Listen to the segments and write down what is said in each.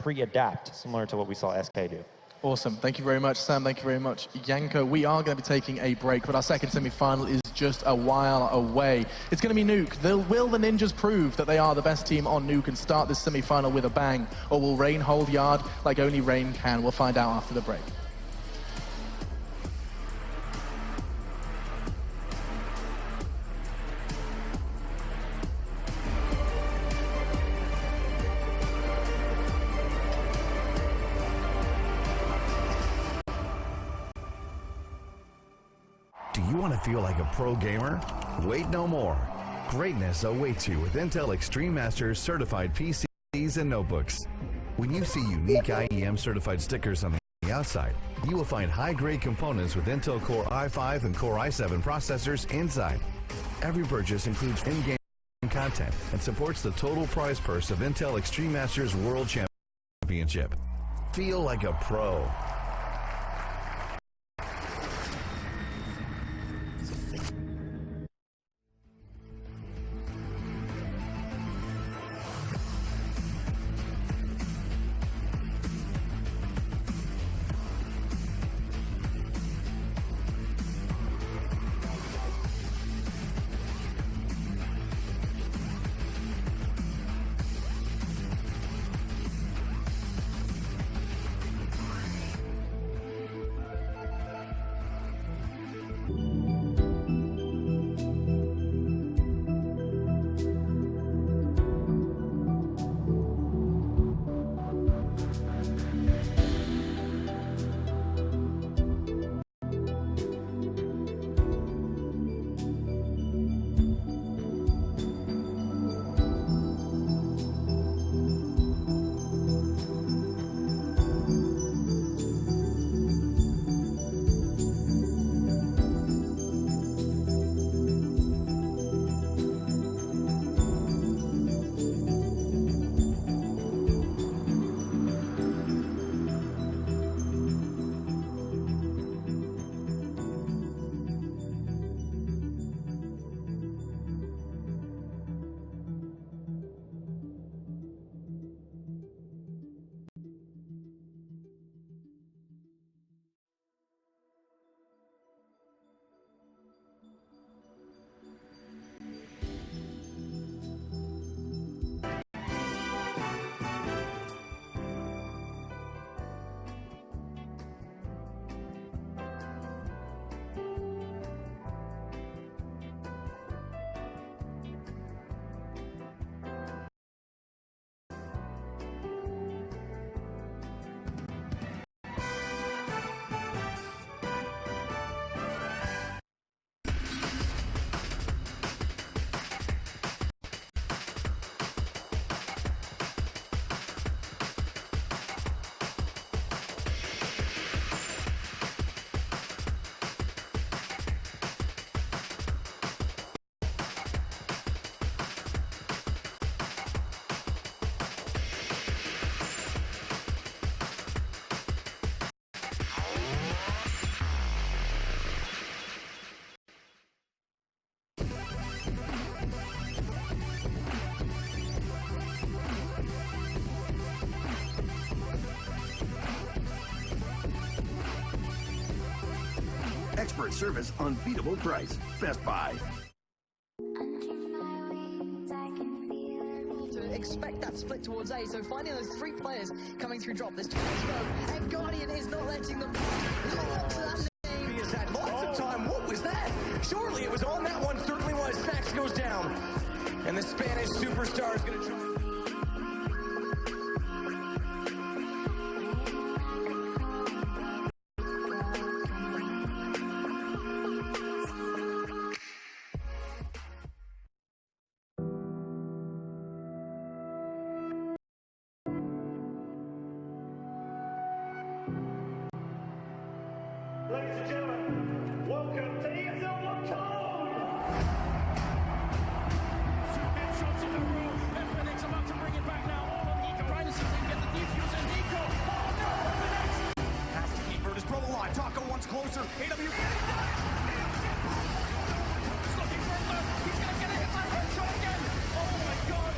pre-adapt, similar to what we saw SK do. Awesome. Thank you very much, Sam. Thank you very much, Yanko. We are going to be taking a break, but our second semi-final is just a while away. It's going to be Nuke. Will the Ninjas prove that they are the best team on Nuke and start this semi-final with a bang? Or will Rain hold yard like only Rain can? We'll find out after the break. Do you want to feel like a pro gamer? Wait no more. Greatness awaits you with Intel Extreme Masters certified PCs and notebooks. When you see unique IEM certified stickers on the outside, you will find high-grade components with Intel Core i5 and Core i7 processors inside. Every purchase includes in-game content and supports the total prize purse of Intel Extreme Masters World Championship. Feel like a pro. Expert service, unbeatable price. Best Buy. Expect that split towards A, so finding those three players coming through drop. There's 2 minutes to go, and Guardian is not letting them live up to that name. He has had lots of time. What was that? Surely it was on that one. Certainly was. Snax goes down. And the Spanish superstar is going to try. Ladies and gentlemen, welcome to ESL.com! 2 big shots in a row. Fenix about to bring it back now. All on Nico. Trying to see if they can get the defuse in Nico. Oh no, Fenix! Has to keep Virtus Pro alive. Taco once closer. AW. He's looking for a look. He's going to get a hit by headshot. again. Oh my god.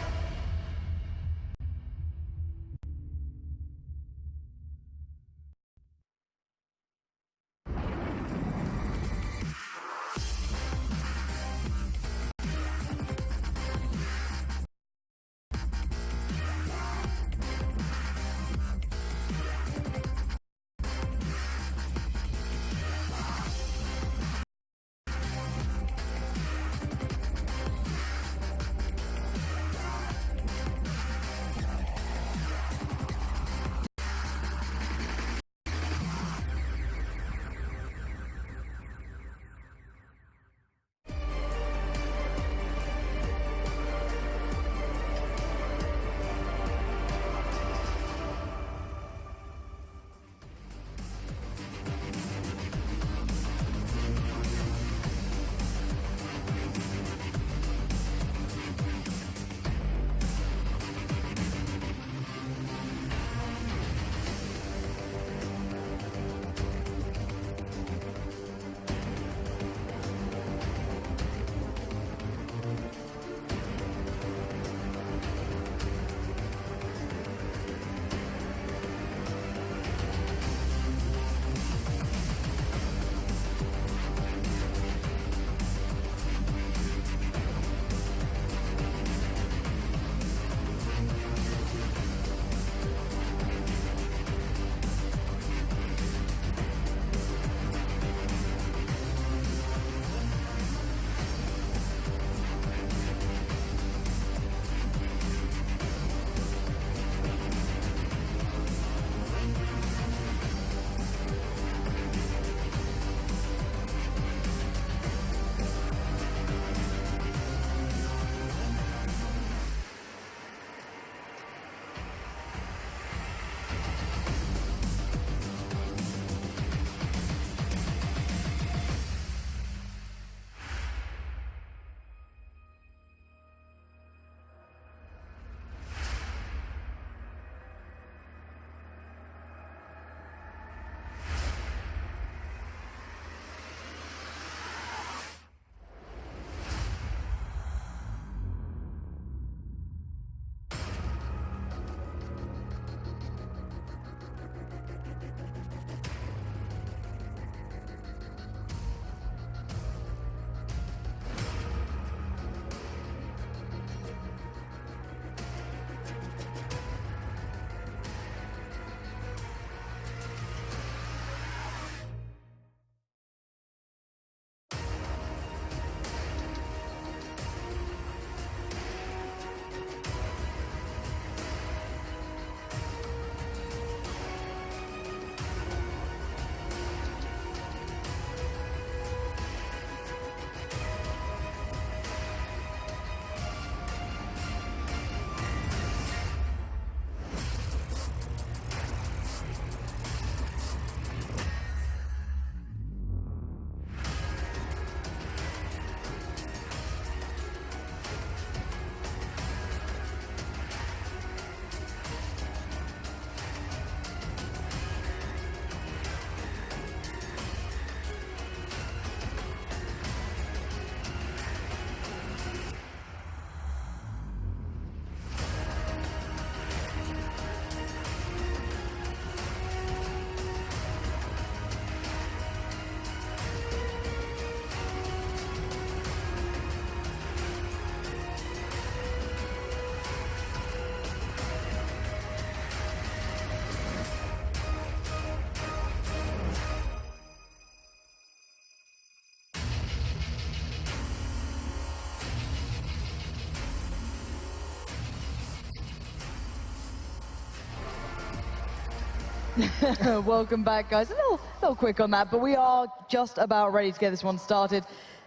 Welcome back, guys. A little quick on that, but we are just about ready to get this one started.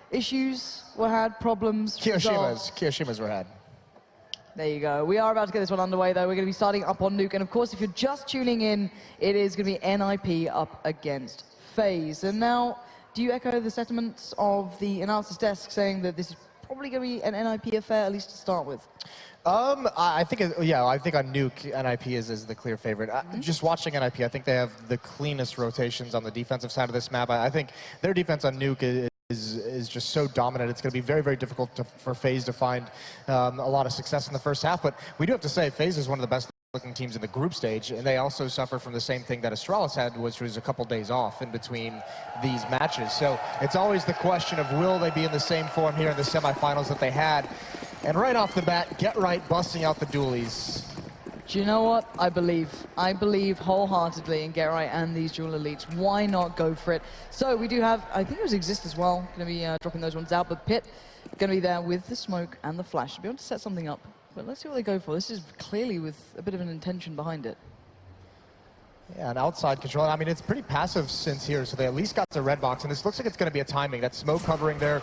Issues were had, problems. Kiyoshimas were had. There you go. We are about to get this one underway, though. We're going to be starting up on Nuke, and of course, if you're just tuning in, it is going to be NIP up against FaZe. And now, do you echo the sentiments of the analysis desk saying that this is probably going to be an NIP affair, at least to start with? I think on Nuke, NIP is the clear favorite. Just watching NIP, I think they have the cleanest rotations on the defensive side of this map. I think their defense on Nuke is just so dominant. It's going to be very, very difficult for FaZe to find a lot of success in the first half. But we do have to say, FaZe is one of the best looking teams in the group stage, and they also suffer from the same thing that Astralis had, which was a couple days off in between these matches. So it's always the question of, will they be in the same form here in the semifinals that they had? And right off the bat, Get Right busting out the dualies. Do you know what? I believe wholeheartedly in Get Right and these dual elites. Why not go for it? So we do have, I think it was Exist as well, going to be dropping those ones out, but Pit going to be there with the smoke and the flash to be able to set something up. But let's see what they go for. This is clearly with a bit of an intention behind it. Yeah, an outside control. I mean, it's pretty passive since here, so they at least got the red box, and this looks like it's going to be a timing. That smoke covering their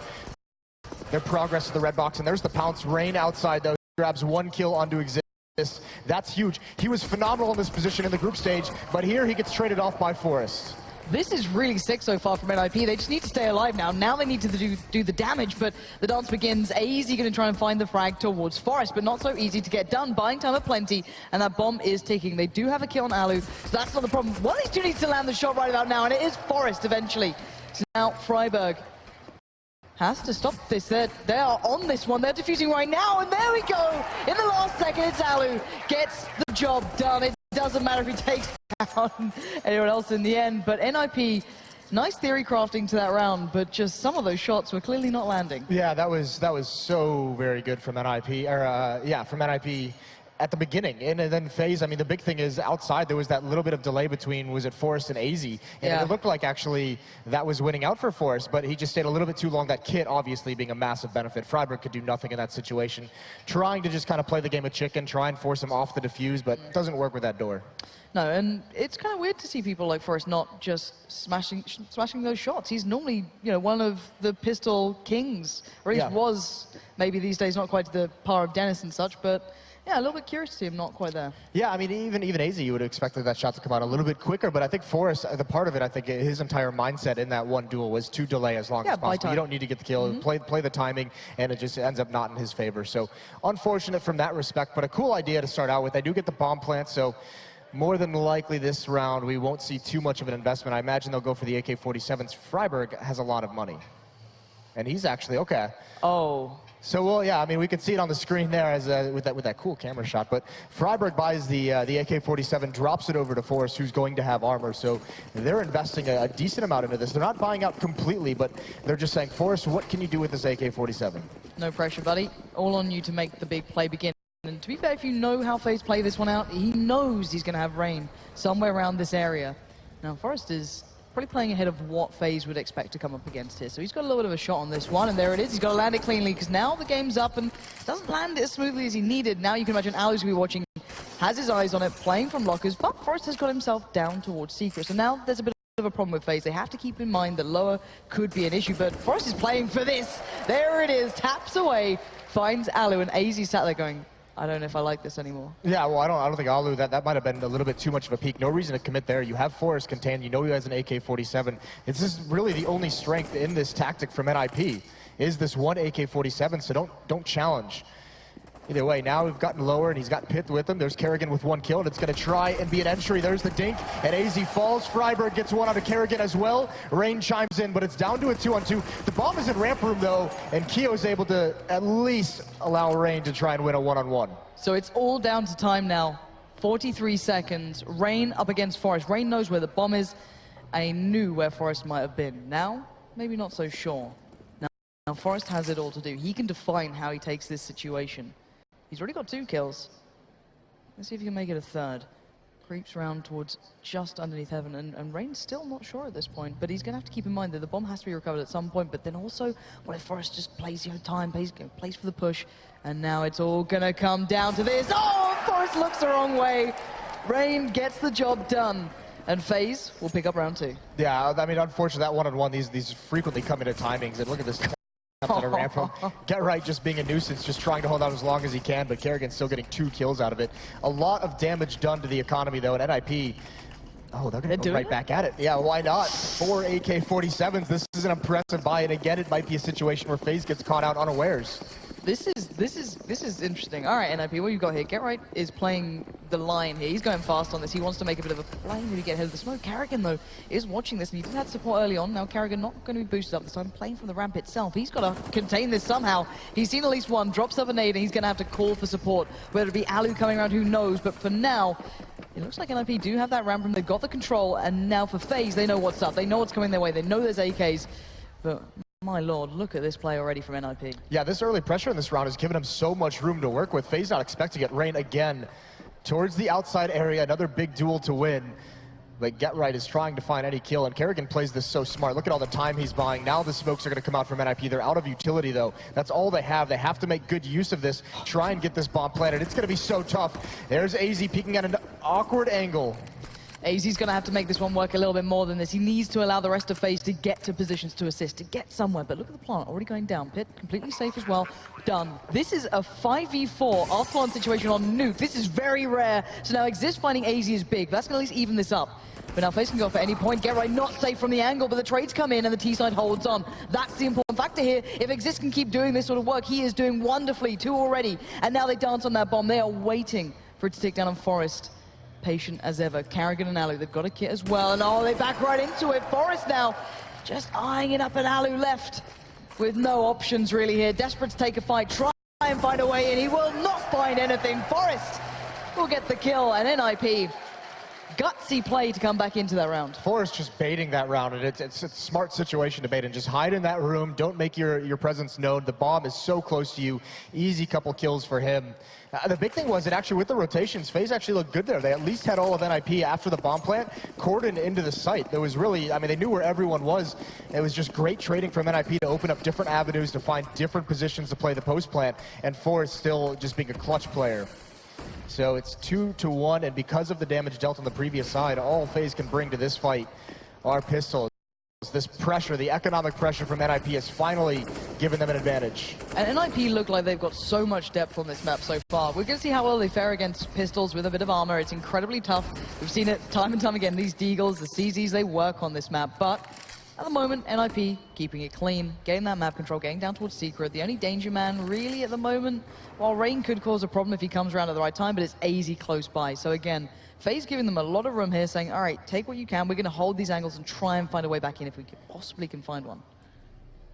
progress to the red box, and there's the pounce. Rain outside, though, grabs 1 kill onto Exist. That's huge. He was phenomenal in this position in the group stage, but here he gets traded off by Forest. This is really sick so far from NIP. They just need to stay alive now. Now they need to do the damage, but the dance begins. AZ going to try and find the frag towards Forest, but not so easy to get done. Buying time at plenty, and that bomb is ticking. They do have a kill on Alu, so that's not the problem. One of these two needs to land the shot right about now, and it is Forest eventually. So now Freiburg has to stop this. They are on this one. They're defusing right now, and there we go. In the last second, it's Alu. Gets the job done. It doesn't matter if he takes down anyone else in the end, but NIP, nice theory crafting to that round, but just some of those shots were clearly not landing. Yeah, that was so very good from NIP, from NIP at the beginning. And then FaZe, I mean, the big thing is outside there was that little bit of delay between, was it Forest and AZ? And it looked like actually that was winning out for Forest, but he just stayed a little bit too long. That kit obviously being a massive benefit. Freiburg could do nothing in that situation. Trying to just kind of play the game of chicken, try and force him off the defuse, but it doesn't work with that door. No, and it's kind of weird to see people like Forrest not just smashing those shots. He's normally, one of the pistol kings, or at least was, maybe these days not quite to the par of Dennis and such, but yeah, a little bit curious to see him not quite there. Yeah, I mean, even AZ, you would have expected that shot to come out a little bit quicker, but I think Forrest, the part of it, I think his entire mindset in that one duel was to delay as long as possible. You don't need to get the kill, play the timing, and it just ends up not in his favor. So unfortunate from that respect, but a cool idea to start out with. They do get the bomb plant, so more than likely this round we won't see too much of an investment. I imagine they'll go for the AK-47s. Freiburg has a lot of money. And he's actually, okay. Oh. So, well, yeah, I mean, we could see it on the screen there as with that cool camera shot. But Freiburg buys the AK-47, drops it over to Forrest, who's going to have armor. So they're investing a decent amount into this. They're not buying out completely, but they're just saying, Forrest, what can you do with this AK-47? No pressure, buddy. All on you to make the big play begin. And to be fair, if you know how FaZe play this one out, he knows he's going to have rain somewhere around this area. Now, Forrest is probably playing ahead of what FaZe would expect to come up against here. So he's got a little bit of a shot on this one, and there it is. He's got to land it cleanly, because now the game's up and doesn't land it as smoothly as he needed. Now you can imagine Alu's going to be watching, has his eyes on it, playing from lockers, but Forrest has got himself down towards Secret. So now there's a bit of a problem with FaZe. They have to keep in mind that lower could be an issue, but Forrest is playing for this. There it is, taps away, finds Alu, and AZ sat there going, I don't know if I like this anymore. Yeah, well, I don't think Alu, that might have been a little bit too much of a peak. No reason to commit there. You have Forrest contained. You know he has an AK-47. It's just really the only strength in this tactic from NIP is this one AK-47, so don't challenge. Either way, now we've gotten lower, and he's got Pith with him. There's Kerrigan with 1 kill, and it's going to try and be an entry. There's the dink, and AZ falls. Freiburg gets one out of Kerrigan as well. Rain chimes in, but it's down to a 2-on-2. The bomb is in ramp room, though, and Keo is able to at least allow Rain to try and win a 1-on-1. So it's all down to time now. 43 seconds. Rain up against Forrest. Rain knows where the bomb is, and he knew where Forrest might have been. Now, maybe not so sure. Now Forrest has it all to do. He can define how he takes this situation. He's already got 2 kills. Let's see if he can make it a 3rd. Creeps around towards just underneath Heaven, and Rain's still not sure at this point, but he's going to have to keep in mind that the bomb has to be recovered at some point, but then also, what if Forrest just plays time, plays for the push, and now it's all going to come down to this. Oh, Forrest looks the wrong way. Rain gets the job done. And FaZe will pick up round 2. Yeah, I mean, unfortunately, that one-on-one, these frequently come into timings, and look at this on a ramp from Get Right just being a nuisance, just trying to hold out as long as he can, but Kerrigan's still getting 2 kills out of it. A lot of damage done to the economy, though, and NIP, oh, they're going to go right back at it. Yeah, why not? 4 AK-47s, this is an impressive buy, and again, it might be a situation where FaZe gets caught out unawares. This is interesting. All right, NIP, what you got here? Get Right is playing the line here. He's going fast on this. He wants to make a bit of a play when he get ahead of the smoke. Kerrigan, though, is watching this, and he did have support early on. Now Kerrigan not going to be boosted up this time, playing from the ramp itself. He's got to contain this somehow. He's seen at least one, drops up a nade, and he's going to have to call for support. Whether it be Alu coming around, who knows? But for now, it looks like NIP do have that ramp room. They've got the control, and now for FaZe, they know what's up. They know what's coming their way. They know there's AKs, but my lord, look at this play already from NIP. Yeah, this early pressure in this round has given him so much room to work with. FaZe not expecting it. Rain again towards the outside area, another big duel to win. But Get Right is trying to find any kill, and Kerrigan plays this so smart. Look at all the time he's buying. Now the smokes are going to come out from NIP. They're out of utility, though. That's all they have. They have to make good use of this, try and get this bomb planted. It's going to be so tough. There's AZ peeking at an awkward angle. AZ's going to have to make this one work a little bit more than this. He needs to allow the rest of FaZe to get to positions to assist, to get somewhere. But look at the plant, already going down. Pit, completely safe as well. Done. This is a 5v4 off-plant situation on Nuke. This is very rare. So now Exist finding AZ is big. That's going to at least even this up. But now FaZe can go for any point. Get Right not safe from the angle, but the trades come in and the T-side holds on. That's the important factor here. If Exist can keep doing this sort of work, he is doing wonderfully. 2 already. And now they dance on that bomb. They are waiting for it to take down on Forest. Patient as ever. Kerrigan and Alu, they've got a kit as well, and oh, they back right into it. Forest now just eyeing it up, and Alu left with no options really here. Desperate to take a fight, try and find a way in. He will not find anything. Forest will get the kill, and NIP, gutsy play to come back into that round. Forest just baiting that round, and it's a smart situation to bait and just hide in that room. Don't make your presence known. The bomb is so close to you. Easy couple kills for him. The big thing was that actually with the rotations, FaZe actually looked good there. They at least had all of NIP after the bomb plant cordoned into the site. There was really, I mean, they knew where everyone was. It was just great trading from NIP to open up different avenues to find different positions to play the post plant, and Forest still just being a clutch player. So it's 2-1, and because of the damage dealt on the previous side, all FaZe can bring to this fight are pistols. This pressure, the economic pressure from NIP has finally given them an advantage. And NIP look like they've got so much depth on this map so far. We're going to see how well they fare against pistols with a bit of armor. It's incredibly tough. We've seen it time and time again. These Deagles, the CZs, they work on this map. But at the moment, NIP keeping it clean, getting that map control, getting down towards Secret. The only danger man really at the moment, while Rain could cause a problem if he comes around at the right time, but it's AZ close by. So again, FaZe giving them a lot of room here, saying, all right, take what you can. We're going to hold these angles and try and find a way back in if we possibly can find one.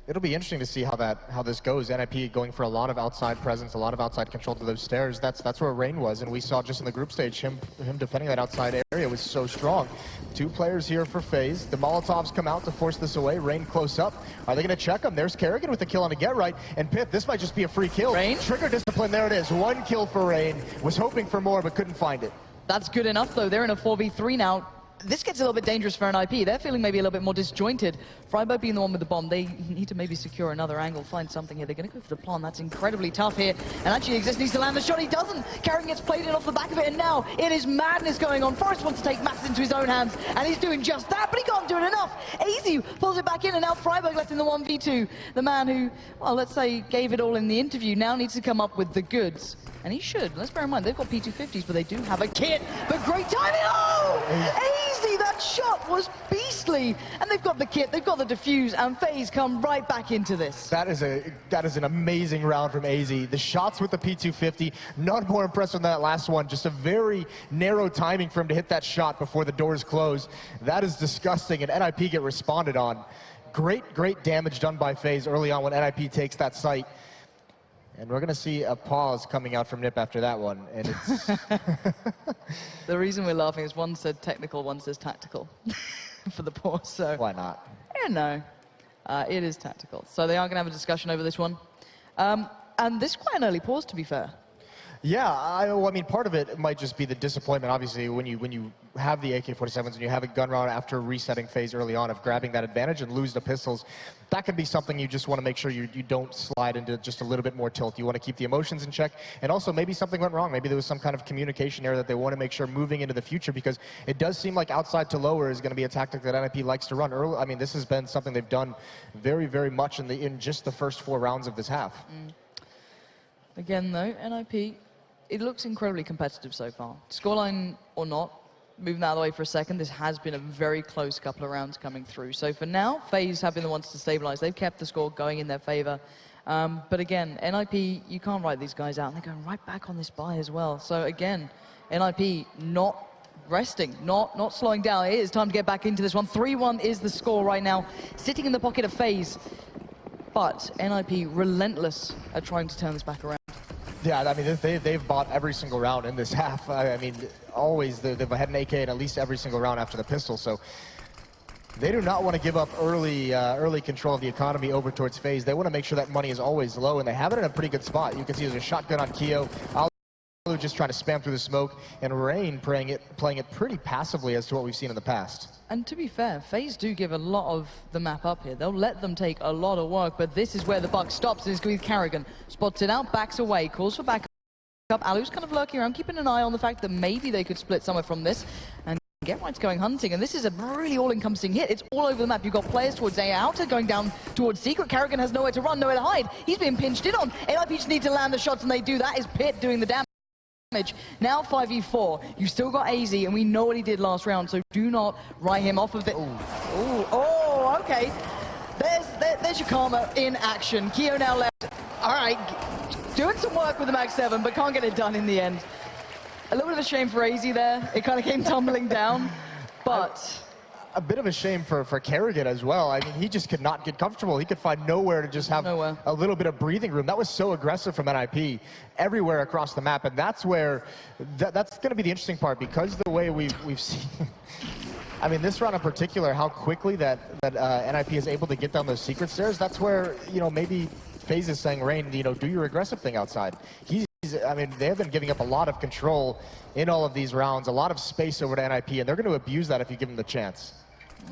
It'll be interesting to see how this goes. NIP going for a lot of outside presence, a lot of outside control to those stairs. That's where Rain was, and we saw just in the group stage him defending that outside area was so strong. 2 players here for FaZe. The Molotovs come out to force this away. Rain close up. Are they going to check him? There's Kerrigan with the kill on a Get Right, and Pip, this might just be a free kill. Rain? Trigger discipline, there it is. 1 kill for Rain. Was hoping for more, but couldn't find it. That's good enough, though. They're in a 4v3 now. This gets a little bit dangerous for NIP. They're feeling maybe a little bit more disjointed. Freiburg being the one with the bomb, they need to maybe secure another angle, find something here. They're going to go for the plan. That's incredibly tough here. And actually, Exist needs to land the shot. He doesn't. Kerrigan gets played in off the back of it, and now it is madness going on. Forrest wants to take matters into his own hands, and he's doing just that, but he can't do it enough. AZ pulls it back in, and now Freiburg left in the 1v2. The man who, well, let's say, gave it all in the interview now needs to come up with the goods. And he should. Let's bear in mind, they've got P250s, but they do have a kit. But great timing! Oh! AZ, that shot was beastly! And they've got the kit, they've got the defuse, and FaZe come right back into this. That is an amazing round from AZ. The shots with the P250, not more impressive than that last one. Just a very narrow timing for him to hit that shot before the doors close. That is disgusting, and NIP get responded on. Great damage done by FaZe early on when NIP takes that site. And we're going to see a pause coming out from NIP after that one, and it's... The reason we're laughing is one said technical, one says tactical for the pause, so... Why not? Yeah, no. It is tactical. So they are going to have a discussion over this one. And this is quite an early pause, to be fair. Yeah, well, I mean, part of it might just be the disappointment, obviously, when you have the AK-47s and you have a gun round after resetting phase early on of grabbing that advantage and lose the pistols. That can be something you just want to make sure you don't slide into just a little bit more tilt. You want to keep the emotions in check, and also maybe something went wrong. Maybe there was some kind of communication error that they want to make sure moving into the future, because it does seem like outside to lower is going to be a tactic that NIP likes to run early. I mean, this has been something they've done very, very much in just the first 4 rounds of this half. Again, though, NIP, it looks incredibly competitive so far. Scoreline or not, moving that out of the way for a second, this has been a very close couple of rounds coming through. So for now, FaZe have been the ones to stabilize. They've kept the score going in their favor. But again, NIP, you can't write these guys out. They're going right back on this buy as well. So again, NIP not resting, not slowing down. It is time to get back into this one. 3-1 is the score right now, sitting in the pocket of FaZe. But NIP relentless at trying to turn this back around. Yeah, I mean, they've bought every single round in this half. I mean, always they've had an AK in at least every single round after the pistol. So they do not want to give up early control of the economy over towards FaZe. They want to make sure that money is always low, and they have it in a pretty good spot. You can see there's a shotgun on Keo. Alu just trying to spam through the smoke, and Rain playing it pretty passively as to what we've seen in the past. And to be fair, FaZe do give a lot of the map up here. They'll let them take a lot of work, but this is where the buck stops. It's going to be Carrigan. Spots it out, backs away, calls for backup. Alu's kind of lurking around, keeping an eye on the fact that maybe they could split somewhere from this. And Get Right's going hunting, and this is a really all-encompassing hit. It's all over the map. You've got players towards A outer, going down towards Secret. Carrigan has nowhere to run, nowhere to hide. He's being pinched in on. NIP just need to land the shots, and they do that. Is Pit doing the damage. Now 5v4, you still got AZ, and we know what he did last round, so do not write him off of it. Oh, okay. There's your karma in action. Keo now left. All right, doing some work with the Mag 7, but can't get it done in the end. A little bit of a shame for AZ there. It kind of came tumbling down, but... A bit of a shame for Carrigan as well. I mean, he just could not get comfortable. He could find nowhere to just have a little bit of breathing room. That was so aggressive from NIP everywhere across the map, and that's where that's going to be the interesting part, because the way we've seen. I mean, this round in particular, how quickly that NIP is able to get down those secret stairs. That's where maybe FaZe is saying, Rain, do your aggressive thing outside. I mean, they have been giving up a lot of control in all of these rounds, a lot of space over to NIP, and they're going to abuse that if you give them the chance.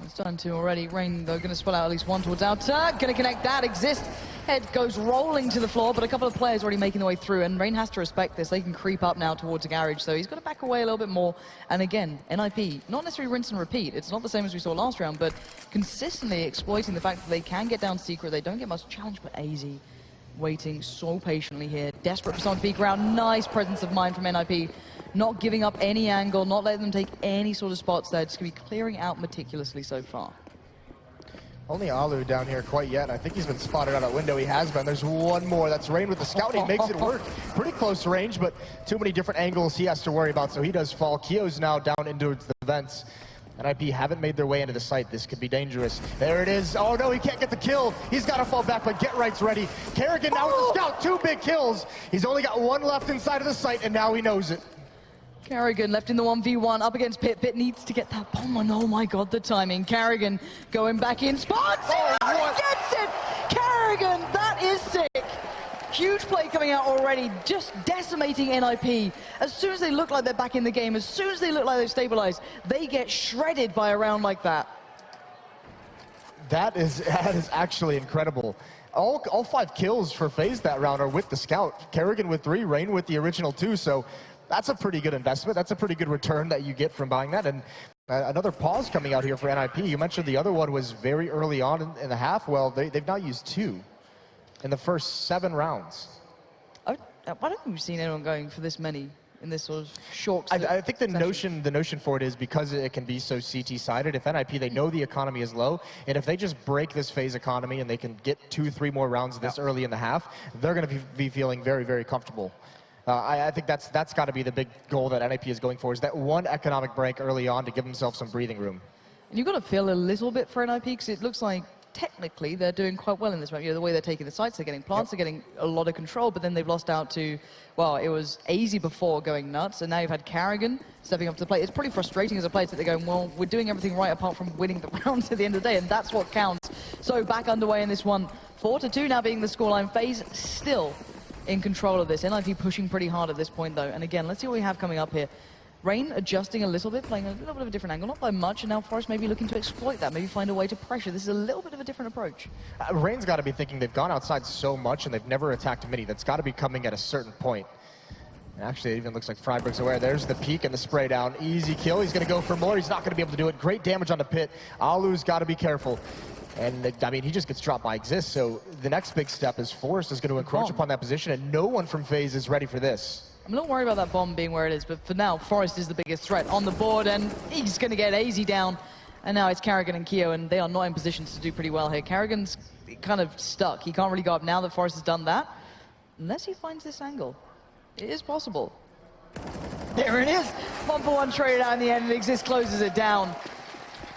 It's done to already. Rain, though, going to spell out at least one towards outer. Going to connect that. Exist. Head goes rolling to the floor, but a couple of players already making their way through, and Rain has to respect this. They can creep up now towards the garage, so he's got to back away a little bit more. And again, NIP, not necessarily rinse and repeat. It's not the same as we saw last round, but consistently exploiting the fact that they can get down secret. They don't get much challenge, but AZ waiting so patiently here. Desperate for someone to peek around. Nice presence of mind from NIP. Not giving up any angle, not letting them take any sort of spots there. Just going to be clearing out meticulously so far. Only Alu down here quite yet. I think he's been spotted out that window. He has been. There's one more. That's Rain with the scout. He makes it work. Pretty close range, but too many different angles he has to worry about, so he does fall. Keo's now down into the vents. NIP haven't made their way into the site. This could be dangerous. There it is. Oh no, he can't get the kill. He's got to fall back, but Get Right's ready. Carrigan now with the scout. 2 big kills. He's only got 1 left inside of the site, and now he knows it. Carrigan left in the 1v1 up against Pit. Pit needs to get that bomb, and oh my god, the timing. Carrigan going back in. Spots it! He gets it! Carrigan, that is sick! Huge play coming out already, just decimating NIP. As soon as they look like they're back in the game, as soon as they look like they've stabilized, they get shredded by a round like that. That is actually incredible. All 5 kills for FaZe that round are with the scout. Carrigan with 3, Rain with the original 2, so that's a pretty good investment. That's a pretty good return that you get from buying that. And another pause coming out here for NIP. You mentioned the other one was very early on in the half. Well, they've now used 2 in the first 7 rounds. I don't think we've seen anyone going for this many in this sort of short I think the notion for it is because it can be so CT-sided. If NIP, they know the economy is low, and if they just break this FaZe economy and they can get 2-3 more rounds this early in the half, they're going to be feeling very, very comfortable. I think that's got to be the big goal that NIP is going for, is that one economic break early on to give themselves some breathing room. And you've got to feel a little bit for NIP, because it looks like technically they're doing quite well in this map. The way they're taking the sites, they're getting plants, they're getting a lot of control, but then they've lost out to, well, it was AZ before going nuts, and now you've had Carrigan stepping up to the plate. It's pretty frustrating as a player that they're going, well, we're doing everything right apart from winning the rounds at the end of the day, and that's what counts. So back underway in this one. 4-2 now being the scoreline. FaZe still in control of this. NIP pushing pretty hard at this point, though. And again, let's see what we have coming up here. Rain adjusting a little bit, playing a little bit of a different angle, not by much, and now Forest maybe looking to exploit that, maybe find a way to pressure. This is a little bit of a different approach. Rain's got to be thinking they've gone outside so much and they've never attacked midi. That's got to be coming at a certain point. And actually, it even looks like Freiburg's aware. There's the peek and the spray down. Easy kill. He's going to go for more. He's not going to be able to do it. Great damage on the pit. Alu's got to be careful. And, I mean, he just gets dropped by Exist, so the next big step is Forest is going to encroach upon that position, and no one from FaZe is ready for this. I'm a little worried about that bomb being where it is, but for now, Forest is the biggest threat on the board, and he's going to get AZ down. And now it's Karrigan and Keo, and they are not in positions to do pretty well here. Karrigan's kind of stuck. He can't really go up now that Forest has done that, unless he finds this angle. It is possible. There it is. 1-for-1 traded out in the end, and Exist closes it down.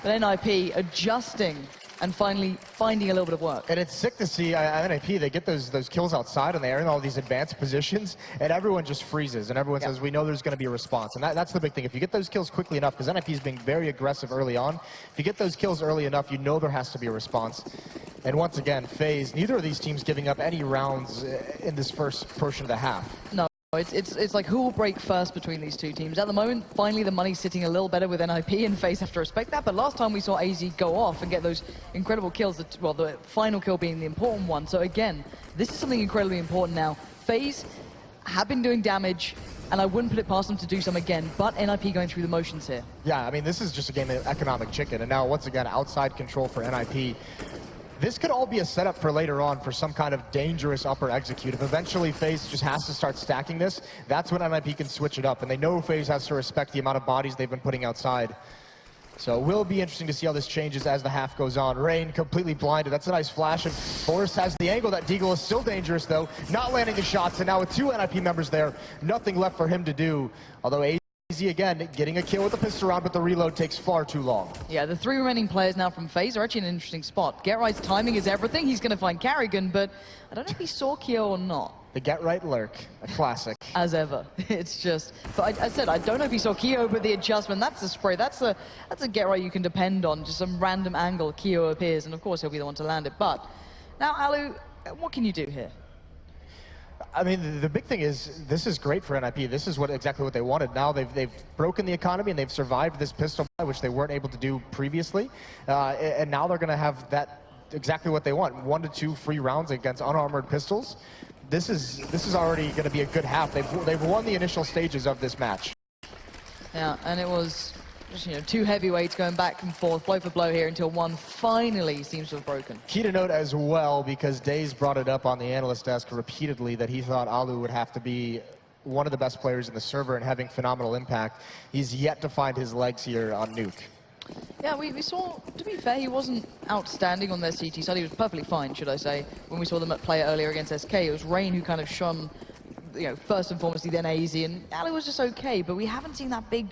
But NIP adjusting and finally finding a little bit of work. And it's sick to see NIP, they get those kills outside and they're in all these advanced positions and everyone just freezes and everyone says, we know there's going to be a response. And that's the big thing. If you get those kills quickly enough, because NIP is being very aggressive early on, if you get those kills early enough, you know there has to be a response. And once again, FaZe, neither of these teams giving up any rounds in this first portion of the half. No. It's like who will break first between these two teams. At the moment, finally the money's sitting a little better with NIP, and FaZe have to respect that. But last time we saw AZ go off and get those incredible kills, well, the final kill being the important one. So again, this is something incredibly important now. FaZe have been doing damage, and I wouldn't put it past them to do some again, but NIP going through the motions here. Yeah, I mean, this is just a game of economic chicken, and now once again, outside control for NIP. This could all be a setup for later on for some kind of dangerous upper execute. If eventually FaZe just has to start stacking this, that's when NIP can switch it up. And they know FaZe has to respect the amount of bodies they've been putting outside. So it will be interesting to see how this changes as the half goes on. Rain completely blinded. That's a nice flash. And Forest has the angle. That Deagle is still dangerous, though. Not landing the shots. And now with two NIP members there, nothing left for him to do. Although AZ again getting a kill with the pistol round, but the reload takes far too long. Yeah, the three remaining players now from FaZe are actually in an interesting spot. Get Right's timing is everything. He's going to find Karrigan, but I don't know if he saw Keo or not. The Get Right lurk, a classic. As ever. It's just, but I said, I don't know if he saw Keo, but the adjustment, that's the spray. That's a Get Right you can depend on. Just some random angle, Keo appears, and of course he'll be the one to land it. But now, Alu, what can you do here? I mean, the big thing is, this is great for NIP. This is exactly what they wanted. Now they've broken the economy and they've survived this pistol play, which they weren't able to do previously. And now they're going to have that exactly what they want: 1 to 2 free rounds against unarmored pistols. This is already going to be a good half. They've won the initial stages of this match. Yeah, and it was just, you know, two heavyweights going back and forth, blow for blow here, until one finally seems to have broken. Key to note as well, because Daze brought it up on the analyst desk repeatedly, that he thought Alu would have to be one of the best players in the server and having phenomenal impact. He's yet to find his legs here on Nuke. Yeah, we saw, to be fair, he wasn't outstanding on their CT side. He was perfectly fine, should I say, when we saw them play earlier against SK. It was Rain who kind of shone, you know, first and foremost, then AZ, and Alu was just okay, but we haven't seen that big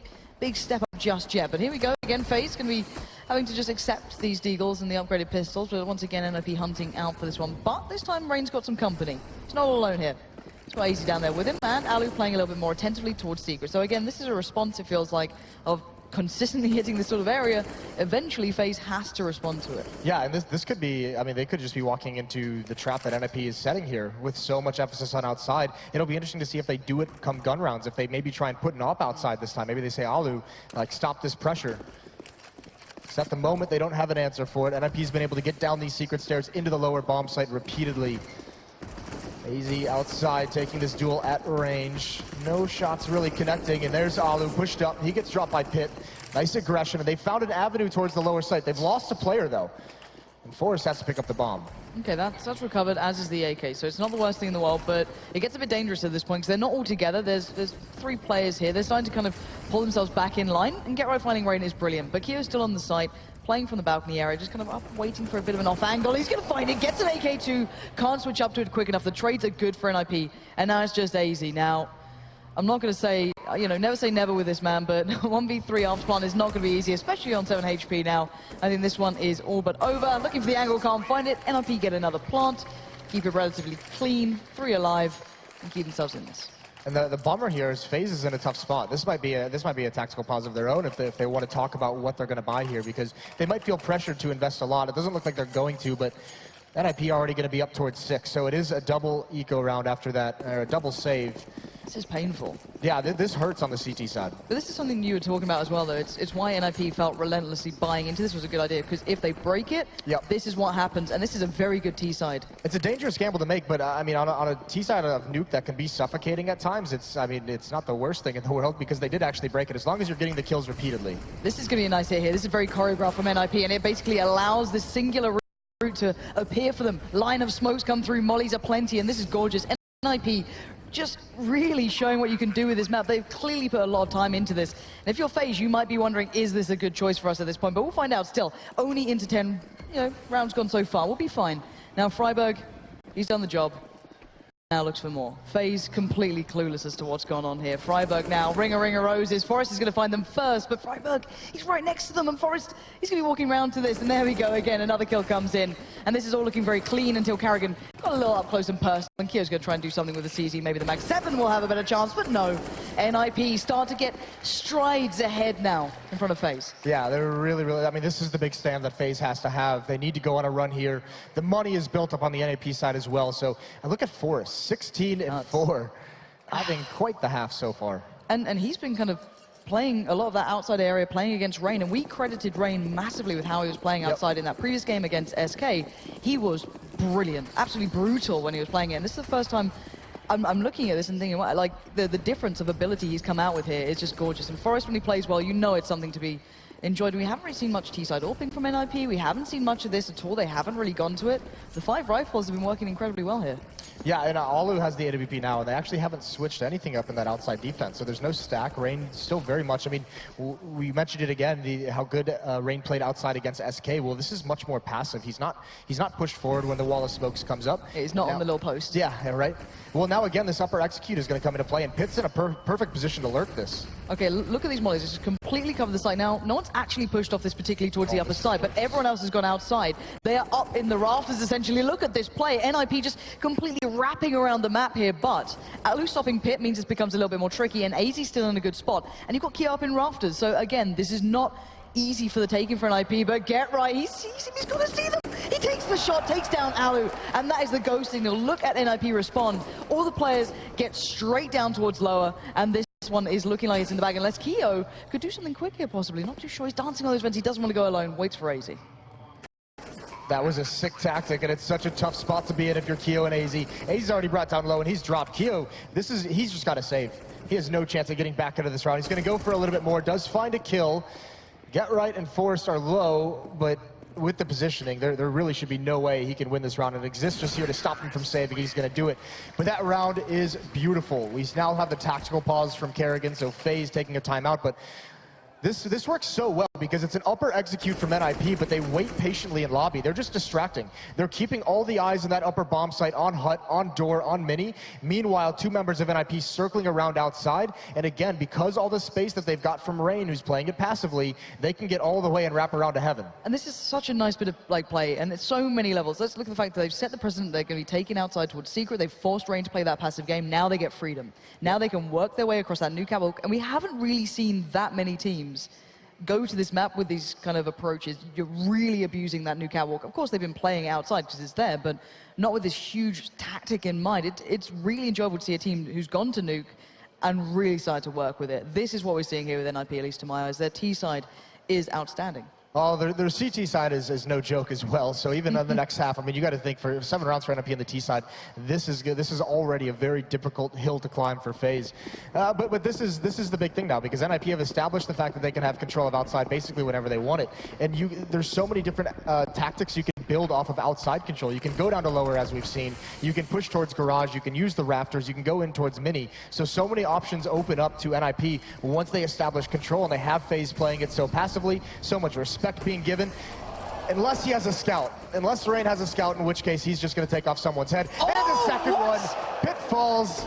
step up just yet. But here we go again. FaZe going to be having to just accept these Deagles and the upgraded pistols, but once again NIP hunting out for this one. But this time Rain's got some company. He's not all alone here. He's got AZ down there with him, and Alu playing a little bit more attentively towards Secret. So again, this is a response, it feels like, of consistently hitting this sort of area. Eventually FaZe has to respond to it. Yeah, and this could be, I mean, they could just be walking into the trap that NIP is setting here with so much emphasis on outside. It'll be interesting to see if they do it come gun rounds, if they maybe try and put an op outside this time. Maybe they say, Alu, like, stop this pressure. Because at the moment, they don't have an answer for it. NIP's been able to get down these secret stairs into the lower bomb site repeatedly. AZ outside, taking this duel at range. No shots really connecting, and there's Alu pushed up. He gets dropped by Pit. Nice aggression, and they found an avenue towards the lower site. They've lost a player, though. And Forest has to pick up the bomb. Okay, that's recovered, as is the AK, so it's not the worst thing in the world, but it gets a bit dangerous at this point, because they're not all together. There's three players here. They're starting to kind of pull themselves back in line, and Get Right finding Rain is brilliant. But Keo's still on the site, playing from the balcony area, just kind of up, waiting for a bit of an off angle. He's going to find it, gets an AK2, can't switch up to it quick enough. The trades are good for NIP, and now it's just AZ. Now, I'm not going to say, you know, never say never with this man, but 1v3 after plant is not going to be easy, especially on 7 HP now. I think this one is all but over. Looking for the angle, can't find it. NIP get another plant, keep it relatively clean, 3 alive, and keep themselves in this. And the bummer here is FaZe is in a tough spot. This might be a tactical pause of their own if they want to talk about what they're going to buy here, because they might feel pressured to invest a lot. It doesn't look like they're going to, but NIP already going to be up towards 6, so it is a double eco round after that, or a double save. This is painful. Yeah, this hurts on the CT side. But this is something you were talking about as well, though. It's why NIP felt relentlessly buying into this was a good idea, because if they break it, this is what happens, and this is a very good T side. It's a dangerous gamble to make, but I mean, on a T side of Nuke that can be suffocating at times, it's not the worst thing in the world, because they did actually break it, as long as you're getting the kills repeatedly. This is going to be a nice hit here. This is very choreographed from NIP, and it basically allows this singular route to appear for them. Line of smokes come through, mollies are plenty, and this is gorgeous. NIP just really showing what you can do with this map. They've clearly put a lot of time into this. And if you're FaZe, you might be wondering, is this a good choice for us at this point? But we'll find out still. Only into 10, rounds gone so far. We'll be fine. Now, Freiburg, he's done the job. Now looks for more. FaZe completely clueless as to what's going on here. Freiburg now, ring a roses. Forest is going to find them first, but Freiburg, he's right next to them, and Forest, he's going to be walking around to this, and there we go again. Another kill comes in, and this is all looking very clean until Carrigan got a little up close and personal, and Kyo's going to try and do something with the CZ. Maybe the Mag 7 will have a better chance, but no. NIP start to get strides ahead now in front of FaZe. Yeah, they're really, I mean, this is the big stand that FaZe has to have. They need to go on a run here. The money is built up on the NIP side as well, so I look at Forest. 16-4, having quite the half so far. And he's been kind of playing a lot of that outside area, playing against Rain, and we credited Rain massively with how he was playing outside in that previous game against SK. He was brilliant, absolutely brutal when he was playing it, and this is the first time I'm looking at this and thinking, like, the difference of ability he's come out with here is just gorgeous. And Forest, when he plays well, you know it's something to be enjoyed. We haven't really seen much T-side AWPing from NIP. We haven't seen much of this at all. They haven't really gone to it. The 5 rifles have been working incredibly well here. Yeah, and Alu has the AWP now, and they actually haven't switched anything up in that outside defense, so there's no stack. Rain still very much, I mean, we mentioned it again, how good Rain played outside against SK. Well, this is much more passive. He's not pushed forward when the wall of smokes comes up. He's not on the little post. Yeah, right. Well, now again, this upper execute is going to come into play, and Pitt's in a perfect position to lurk this. Okay, look at these mollies. It's just completely covered the site. Now, no one's actually pushed off this particularly towards the upper side, but everyone else has gone outside. They are up in the rafters, essentially. Look at this play. NIP just completely wrapping around the map here, but Alu stopping Pitt means this becomes a little bit more tricky, and AZ's still in a good spot. And you've got Kyo up in rafters, so again, this is not easy for the taking for NIP, but get right, he's got to see them. He takes the shot, takes down Alu, and that is the go signal. Look at NIP respond. All the players get straight down towards lower, and this one is looking like it's in the bag, unless Kyo could do something quick here, possibly. Not too sure. He's dancing on those vents. He doesn't want to go alone. Waits for AZ. That was a sick tactic, and it's such a tough spot to be in if you're Kyo and AZ. AZ's already brought down low, and he's dropped. Kyo, he's just got to save. He has no chance of getting back into this round. He's going to go for a little bit more. Does find a kill. Get Right and Forest are low, but with the positioning, there really should be no way he can win this round. And Exist just here to stop him from saving. He's going to do it. But that round is beautiful. We now have the tactical pause from Kerrigan, so FaZe taking a timeout, but this works so well because it's an upper execute from NIP, but they wait patiently in lobby. They're just distracting. They're keeping all the eyes in that upper bomb site on Hut, on Door, on Mini. Meanwhile, 2 members of NIP circling around outside. And again, because all the space that they've got from Rain, who's playing it passively, they can get all the way and wrap around to heaven. And this is such a nice bit of play, and it's so many levels. Let's look at the fact that they've set the precedent. They're going to be taken outside towards Secret. They've forced Rain to play that passive game. Now they get freedom. Now they can work their way across that new catwalk, and we haven't really seen that many teams go to this map with these kind of approaches. You're really abusing that new catwalk. Of course, they've been playing outside because it's there, but not with this huge tactic in mind. It's really enjoyable to see a team who's gone to Nuke and really started to work with it. This is what we're seeing here with NIP, at least to my eyes. Their T side is outstanding. Oh, their CT side is no joke as well. So even on the next half, I mean, you got to think for 7 rounds for NIP on the T side, this is good. This is already a very difficult hill to climb for FaZe. But this is the big thing now, because NIP have established the fact that they can have control of outside basically whenever they want it. And there's so many different tactics you can build off of outside control. You can go down to lower, as we've seen. You can push towards garage. You can use the rafters. You can go in towards mini. So many options open up to NIP once they establish control, and they have FaZe playing it so passively. So much respect being given. Unless he has a scout. Unless Rain has a scout, in which case he's just going to take off someone's head. And the second one, Pitt falls.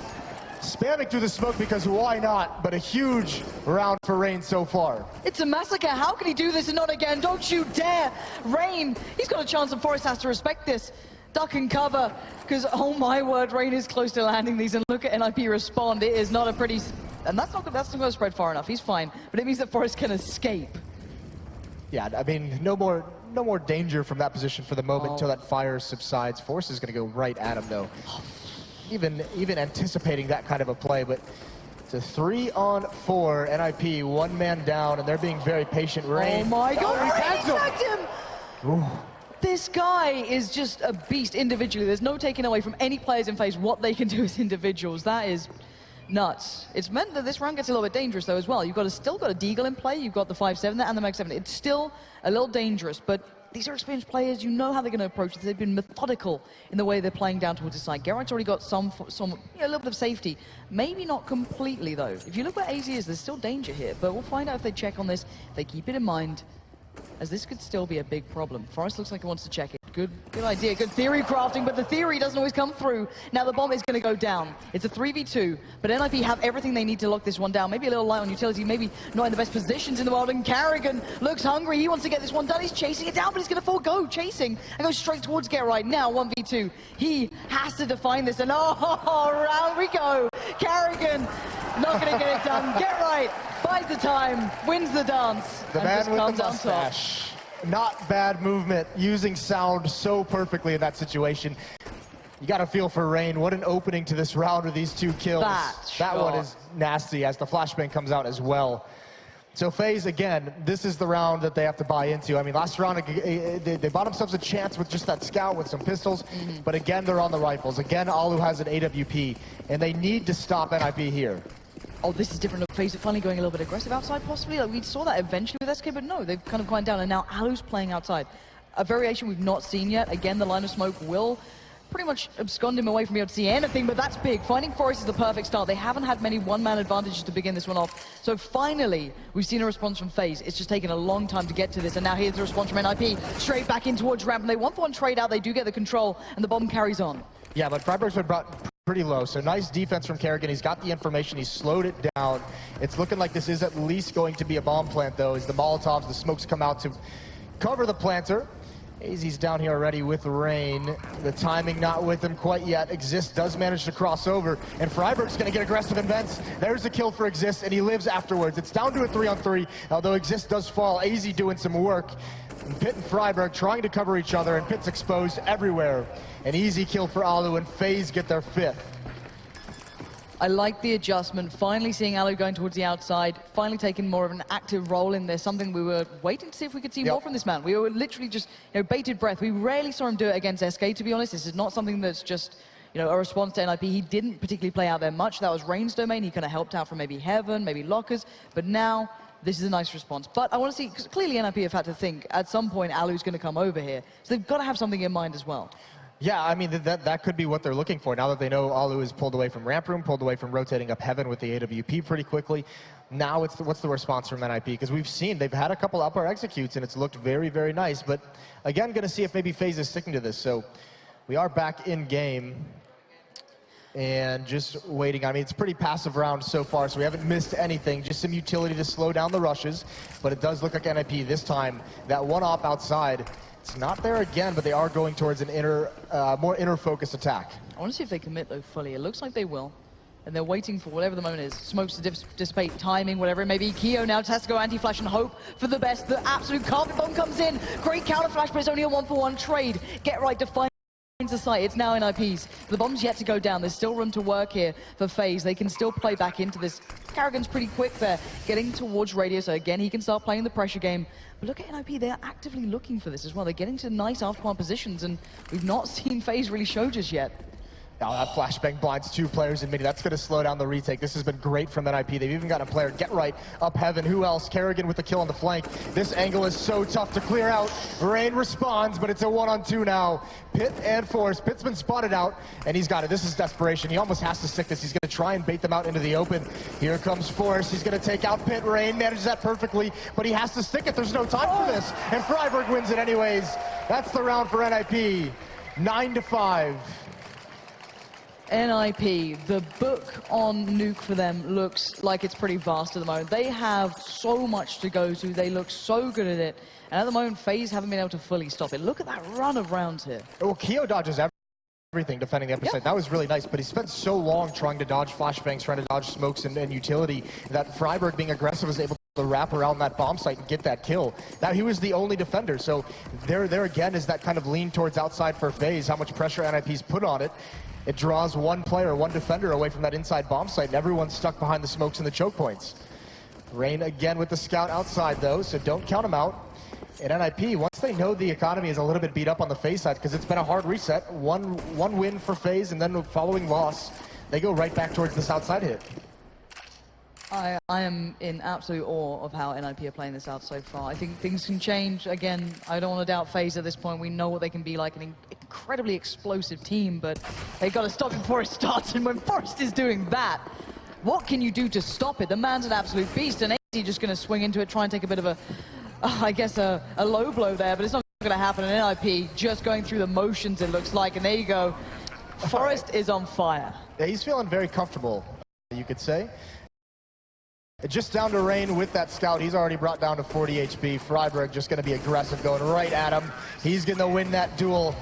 Spamming through the smoke because why not? But a huge round for Rain so far. It's a massacre. How can he do this and not again? Don't you dare. Rain, he's got a chance, and Forest has to respect this. Duck and cover, because oh my word, Rain is close to landing these, and look at NIP respond. It is not a pretty, and that's not going to spread far enough. He's fine, but it means that Forest can escape. Yeah, I mean, no more danger from that position for the moment until that fire subsides. Force is going to go right at him, though. Even anticipating that kind of a play, but it's a 3-on-4. NIP, one man down, and they're being very patient. Rain. Oh my God! he tagged him. Ooh. This guy is just a beast individually. There's no taking away from any players in FaZe what they can do as individuals. That is nuts. It's meant that this round gets a little bit dangerous though as well. You've still got a Deagle in play, you've got the 5-7 there and the Mag 7. It's still a little dangerous, but these are experienced players. You know how they're going to approach it. They've been methodical in the way they're playing down towards the side. Gerright's already got some a little bit of safety. Maybe not completely though. If you look where AZ is, there's still danger here, but we'll find out if they check on this, if they keep it in mind, as this could still be a big problem. Forest looks like he wants to check it. Good idea, good theory crafting, but the theory doesn't always come through. Now the bomb is going to go down. It's a 3v2, but NIP have everything they need to lock this one down. Maybe a little light on utility, maybe not in the best positions in the world, and Carrigan looks hungry. He wants to get this one done. He's chasing it down, but he's going to forego chasing and go straight towards Get Right. Now 1v2. He has to define this, and round we go. Carrigan not going to get it done. Get Right buys the time, wins the dance, The and man just with comes the on top. mustache. Not bad movement, using sound so perfectly in that situation. You got to feel for Rain. What an opening to this round with these two kills. That one is nasty as the flashbang comes out as well. So FaZe, again, this is the round that they have to buy into. I mean, last round, they bought themselves a chance with just that scout with some pistols, but again, they're on the rifles. Again, Alu has an AWP, and they need to stop NIP here. Oh, this is different. Look, FaZe are finally going a little bit aggressive outside, possibly. Like, we saw that eventually with SK, but no, they've kind of gone down, and now Alu's playing outside. A variation we've not seen yet. Again, the line of smoke will pretty much abscond him away from being able to see anything, but that's big. Finding Forest is the perfect start. They haven't had many one-man advantages to begin this one off. So finally, we've seen a response from FaZe. It's just taken a long time to get to this, and now here's the response from NIP. Straight back in towards ramp, and they 1-for-1 trade out. They do get the control, and the bomb carries on. Yeah, but Freiburg's been brought pretty low, so nice defense from Carrigan. He's got the information, he's slowed it down. It's looking like this is at least going to be a bomb plant, though, as the Molotovs, the smokes come out to cover the planter. AZ's down here already with Rain. The timing not with him quite yet. Exist does manage to cross over, and Freiburg's going to get aggressive in vents. There's the kill for Exist, and he lives afterwards. It's down to a 3-on-3, although Exist does fall. AZ doing some work. And Pitt and Freiburg trying to cover each other, and Pitt's exposed everywhere. An easy kill for Alu, and FaZe get their 5th. I like the adjustment, finally seeing Alu going towards the outside, finally taking more of an active role in this, something we were waiting to see if we could see more from this man. We were literally just, bated breath. We rarely saw him do it against SK, to be honest. This is not something that's just, a response to NIP. He didn't particularly play out there much. That was Rain's domain. He kind of helped out from maybe Heaven, maybe Lockers, but now this is a nice response. But I want to see, because clearly NIP have had to think, at some point Alu's going to come over here, so they've got to have something in mind as well. Yeah, I mean, that could be what they're looking for. Now that they know Alu is pulled away from ramp room, pulled away from rotating up Heaven with the AWP pretty quickly, now it's what's the response from NIP? Because we've seen they've had a couple upper executes, and it's looked very, very nice. But again, going to see if maybe FaZe is sticking to this. So we are back in game and just waiting. I mean, it's a pretty passive round so far, so we haven't missed anything. Just some utility to slow down the rushes. But it does look like NIP this time, that one-op outside, it's not there again, but they are going towards an more inner-focused attack. I want to see if they commit, though, fully. It looks like they will. And they're waiting for whatever the moment is. Smokes to dissipate, timing, whatever it may be. Keo now has to go anti-flash and hope for the best. The absolute carpet bomb comes in. Great counter flash, but it's only a 1-for-1 trade. Get Right to find the site. It's now NIP's. The bomb's yet to go down. There's still room to work here for FaZe. They can still play back into this. Carrigan's pretty quick there, getting towards Radio, so again, he can start playing the pressure game. But look at NIP, they're actively looking for this as well. They're getting to nice after-one positions, and we've not seen FaZe really show just yet. Now that flashbang blinds 2 players in mid. That's going to slow down the retake. This has been great from NIP. They've even got a player, Get Right, up Heaven. Who else? Carrigan with the kill on the flank. This angle is so tough to clear out. Rain responds, but it's a 1-on-2 now. Pitt and Force. Pitt's been spotted out, and he's got it. This is desperation. He almost has to stick this. He's going to try and bait them out into the open. Here comes Force. He's going to take out Pitt. Rain manages that perfectly, but he has to stick it. There's no time for this, and Freiburg wins it anyways. That's the round for NIP. 9-5. NIP, the book on Nuke for them looks like it's pretty vast at the moment. They have so much to go to. They look so good at it. And at the moment, FaZe haven't been able to fully stop it. Look at that run of rounds here. Well, Keo dodges everything defending the upper side. That was really nice, but he spent so long trying to dodge flashbangs, trying to dodge smokes and utility, that Freiburg being aggressive was able to wrap around that bomb site and get that kill. Now he was the only defender, so there again is that kind of lean towards outside for FaZe, how much pressure NIP's put on it. It draws one player, one defender away from that inside bomb site, and everyone's stuck behind the smokes and the choke points. Rain again with the scout outside though, so don't count him out. And NIP, once they know the economy is a little bit beat up on the FaZe side, because it's been a hard reset, one win for FaZe and then the following loss, they go right back towards this outside hit. I am in absolute awe of how NIP are playing this out so far. I think things can change. Again, I don't want to doubt FaZe at this point. We know what they can be like, an incredibly explosive team, but they've got to stop it before it starts. And when Forest is doing that, what can you do to stop it? The man's an absolute beast, and AZ just going to swing into it, try and take a bit of a, I guess, a low blow there, but it's not going to happen. And NIP just going through the motions, it looks like. And there you go. Forest is on fire. Yeah, he's feeling very comfortable, you could say. Just down to Rain with that scout. He's already brought down to 40 HP. Freiberg just going to be aggressive, going right at him. He's going to win that duel.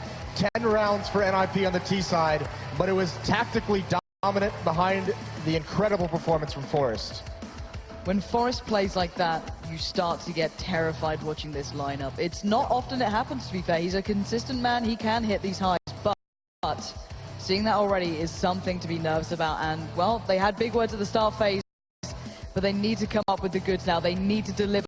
10 rounds for NIP on the T side, but it was tactically dominant behind the incredible performance from Forest. When Forest plays like that, you start to get terrified watching this lineup. It's not often it happens, to be fair. He's a consistent man. He can hit these highs, but seeing that already is something to be nervous about. And, well, they had big words at the start phase, but they need to come up with the goods now. They need to deliver